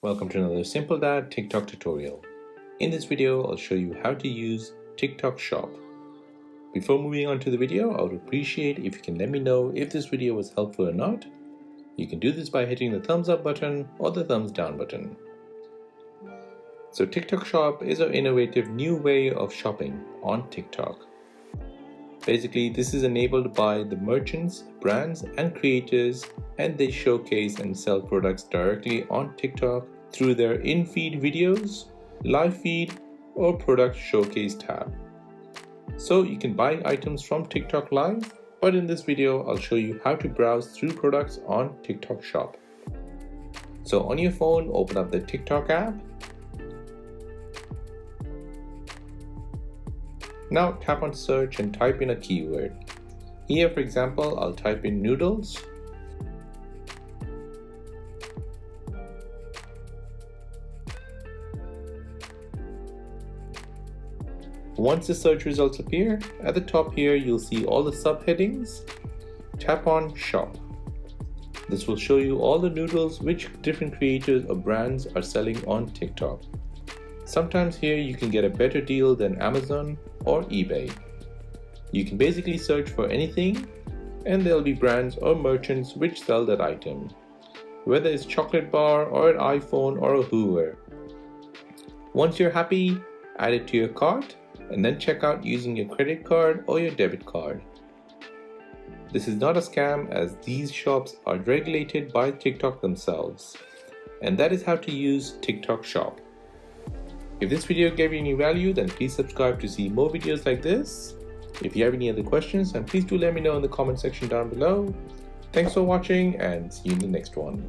Welcome to another Simple Dad TikTok tutorial. In this video, I'll show you how to use TikTok Shop. Before moving on to the video, I would appreciate if you can let me know if this video was helpful or not. You can do this by hitting the thumbs up button or the thumbs down button. So TikTok Shop is an innovative new way of shopping on TikTok. Basically, this is enabled by the merchants, brands, and creators, and they showcase and sell products directly on TikTok through their in-feed videos, live feed, or product showcase tab. So you can buy items from TikTok Live, but in this video, I'll show you how to browse through products on TikTok Shop. So on your phone, open up the TikTok app. Now tap on search and type in a keyword. Here, for example, I'll type in noodles. Once the search results appear, at the top here you'll see all the subheadings. Tap on shop. This will show you all the noodles which different creators or brands are selling on TikTok. Sometimes here you can get a better deal than Amazon or eBay. You can basically search for anything and there'll be brands or merchants which sell that item, whether it's chocolate bar or an iPhone or a Hoover. Once you're happy, add it to your cart and then check out using your credit card or your debit card. This is not a scam as these shops are regulated by TikTok themselves, and that is how to use TikTok Shop. If this video gave you any value, then please subscribe to see more videos like this. If you have any other questions, then please do let me know in the comment section down below. Thanks for watching and see you in the next one.